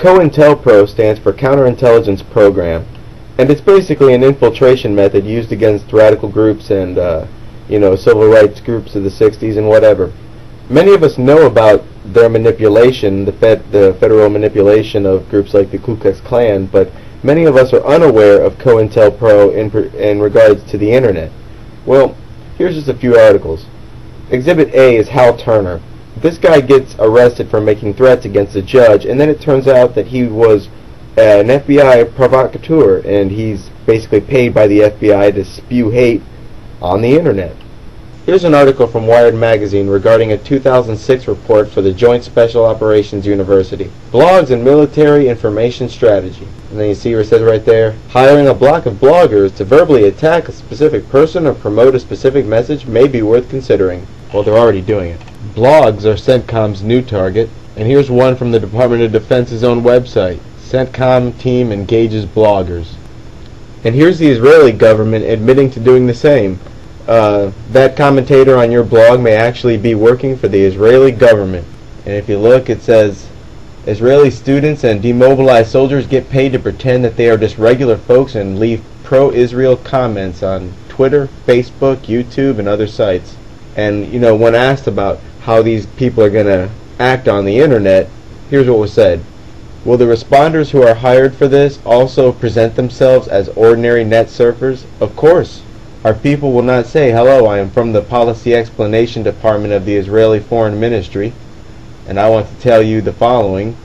CoIntelPro stands for Counterintelligence Program, and it's basically an infiltration method used against radical groups and civil rights groups of the 60s and whatever. Many of us know about their manipulation, the federal manipulation of groups like the Ku Klux Klan, but many of us are unaware of CoIntelPro in regards to the internet. Well, here's just a few articles. Exhibit A is Hal Turner. This guy gets arrested for making threats against a judge, and then it turns out that he was an FBI provocateur, and he's basically paid by the FBI to spew hate on the internet. Here's an article from Wired magazine regarding a 2006 report for the Joint Special Operations University. Blogs and Military Information Strategy. And then you see where it says right there, hiring a block of bloggers to verbally attack a specific person or promote a specific message may be worth considering. Well, they're already doing it. Blogs are CENTCOM's new target, and here's one from the Department of Defense's own website. CENTCOM team engages bloggers. And here's the Israeli government admitting to doing the same. That commentator on your blog may actually be working for the Israeli government. And if you look, it says, Israeli students and demobilized soldiers get paid to pretend that they are just regular folks and leave pro-Israel comments on Twitter, Facebook, YouTube, and other sites. And, when asked about how these people are going to act on the internet, here's what was said. Will the responders who are hired for this also present themselves as ordinary net surfers? Of course. Our people will not say, hello, I am from the Policy Explanation Department of the Israeli Foreign Ministry, and I want to tell you the following,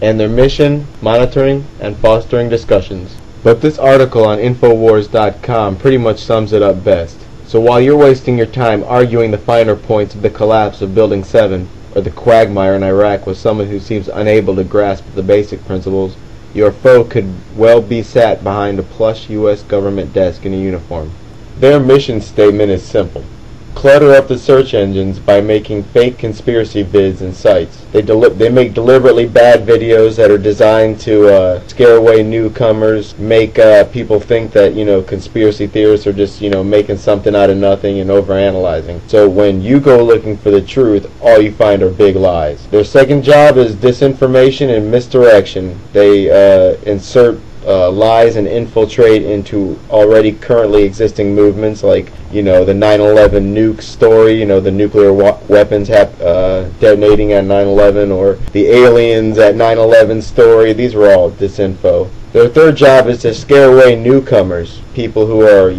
and their mission, monitoring, and fostering discussions. But this article on Infowars.com pretty much sums it up best. So while you're wasting your time arguing the finer points of the collapse of Building 7, or the quagmire in Iraq with someone who seems unable to grasp the basic principles, your foe could well be sat behind a plush U.S. government desk in a uniform. Their mission statement is simple. Clutter up the search engines by making fake conspiracy vids and sites. They make deliberately bad videos that are designed to scare away newcomers, make people think that, conspiracy theorists are just, making something out of nothing and overanalyzing. So when you go looking for the truth, all you find are big lies. Their second job is disinformation and misdirection. They insert lies and infiltrate into already currently existing movements like, the 9/11 nuke story, the nuclear weapons detonating at 9/11, or the aliens at 9/11 story. These were all disinfo. Their third job is to scare away newcomers, people who are,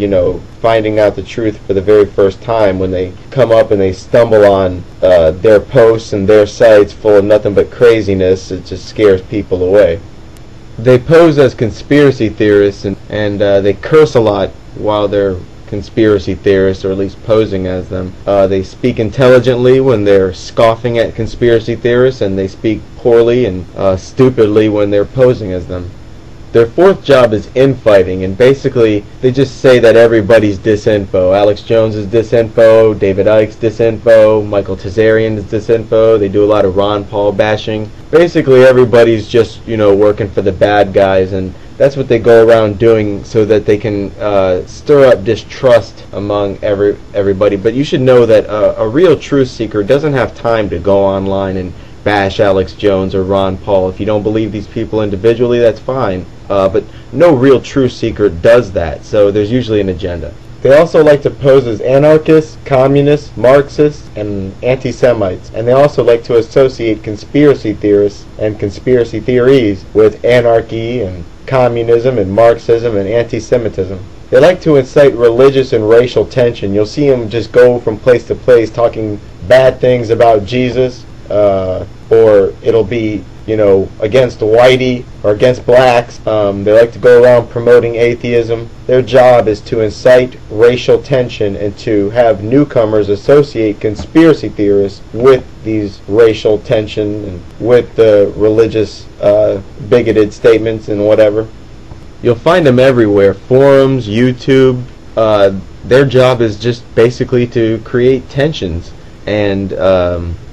finding out the truth for the very first time when they come up and they stumble on their posts and their sites full of nothing but craziness. It just scares people away. They pose as conspiracy theorists and they curse a lot while they're conspiracy theorists, or at least posing as them. They speak intelligently when they're scoffing at conspiracy theorists, and they speak poorly and stupidly when they're posing as them. Their fourth job is infighting, and basically they just say that everybody's disinfo. Alex Jones is disinfo, David Icke's disinfo, Michael Tazarian is disinfo. They do a lot of Ron Paul bashing. Basically everybody's just, working for the bad guys, and that's what they go around doing so that they can stir up distrust among everybody. But you should know that a real truth seeker doesn't have time to go online and bash Alex Jones or Ron Paul. If you don't believe these people individually, that's fine. But no real truth seeker does that, so there's usually an agenda. They also like to pose as anarchists, communists, Marxists, and anti-Semites. And they also like to associate conspiracy theorists and conspiracy theories with anarchy and communism and Marxism and anti-Semitism. They like to incite religious and racial tension. You'll see them just go from place to place talking bad things about Jesus, or it'll be, against whitey or against blacks. They like to go around promoting atheism. Their job is to incite racial tension and to have newcomers associate conspiracy theorists with these racial tension and with the religious bigoted statements and whatever. You'll find them everywhere. Forums, YouTube. Their job is just basically to create tensions and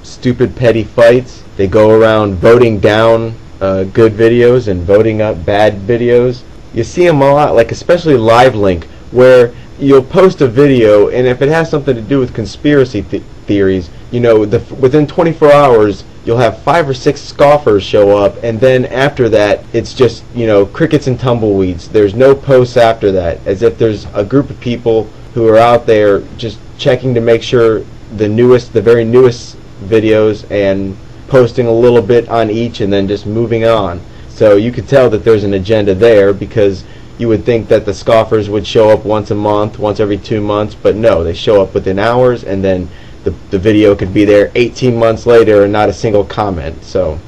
stupid petty fights. They go around voting down good videos and voting up bad videos. You see them a lot, like especially LiveLink, where you'll post a video, and if it has something to do with conspiracy theories, within 24 hours you'll have 5 or 6 scoffers show up, and then after that it's just, you know, crickets and tumbleweeds. There's no posts after that, as if there's a group of people who are out there just checking to make sure the very newest videos, and posting a little bit on each and then just moving on. So you could tell that there's an agenda there, because you would think that the scoffers would show up once a month, once every 2 months, but no, they show up within hours, and then the video could be there 18 months later and not a single comment. So,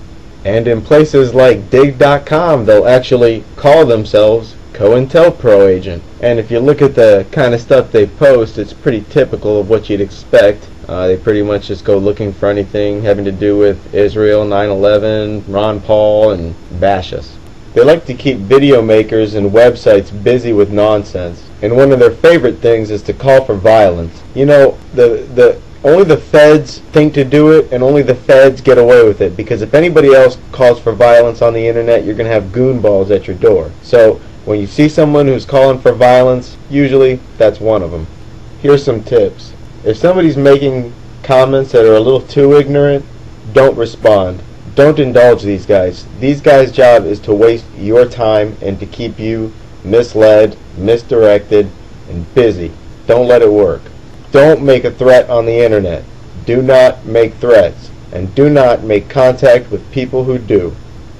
and in places like dig.com, they'll actually call themselves CoIntelPro agent. And if you look at the kind of stuff they post, it's pretty typical of what you'd expect. They pretty much just go looking for anything having to do with Israel, 9/11, Ron Paul, and bash us. They like to keep video makers and websites busy with nonsense. And one of their favorite things is to call for violence. You know, only the feds think to do it, and only the feds get away with it, because if anybody else calls for violence on the internet, you're going to have goonballs at your door. So when you see someone who's calling for violence, usually that's one of them. Here's some tips. If somebody's making comments that are a little too ignorant, don't respond. Don't indulge these guys. These guys' job is to waste your time and to keep you misled, misdirected, and busy. Don't let it work. Don't make a threat on the internet. Do not make threats, and do not make contact with people who do.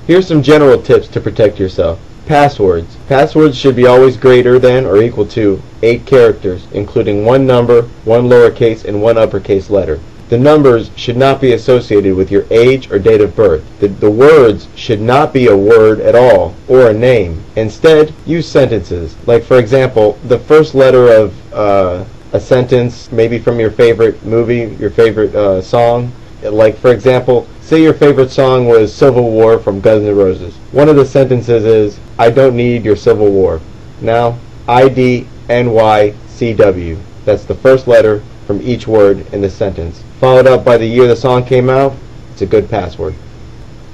Here's some general tips to protect yourself. Passwords. Passwords should be always greater than or equal to 8 characters, including 1 number, 1 lowercase, and 1 uppercase letter. The numbers should not be associated with your age or date of birth. The words should not be a word at all, or a name. Instead, use sentences. Like, for example, the first letter of a sentence, maybe from your favorite movie, your favorite song. Like, for example, say your favorite song was Civil War from Guns N' Roses. One of the sentences is, I don't need your Civil War. Now, IDNYCW. That's the first letter from each word in the sentence. Followed up by the year the song came out. It's a good password.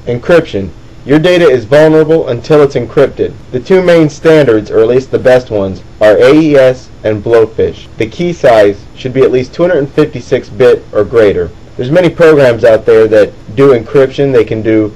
Encryption. Your data is vulnerable until it's encrypted. The 2 main standards, or at least the best ones, are AES and Blowfish. The key size should be at least 256-bit or greater. There's many programs out there that do encryption. They can do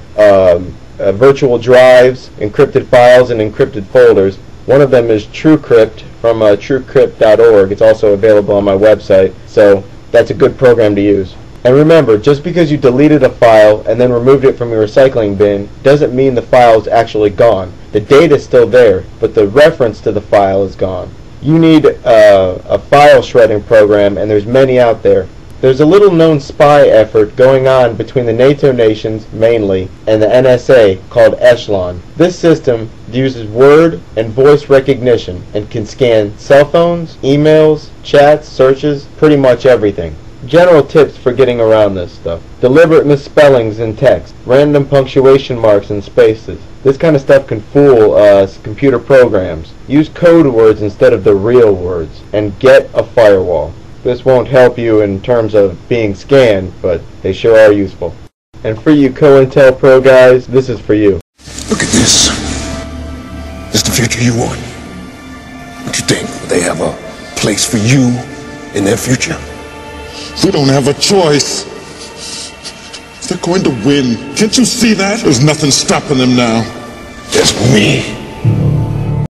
virtual drives, encrypted files, and encrypted folders. One of them is TrueCrypt from truecrypt.org. It's also available on my website, so that's a good program to use. And remember, just because you deleted a file and then removed it from your recycling bin doesn't mean the file is actually gone. The data is still there, but the reference to the file is gone. You need a file shredding program, and there's many out there. There's a little known spy effort going on between the NATO nations, mainly, and the NSA called Echelon. This system uses word and voice recognition and can scan cell phones, emails, chats, searches, pretty much everything. General tips for getting around this stuff. Deliberate misspellings in text, random punctuation marks and spaces. This kind of stuff can fool computer programs. Use code words instead of the real words, and get a firewall. This won't help you in terms of being scanned, but they sure are useful. And for you CoIntelPro guys, this is for you. Look at this. This is the future you want. What you think? They have a place for you in their future? We don't have a choice. They're going to win. Can't you see that? There's nothing stopping them now. There's me.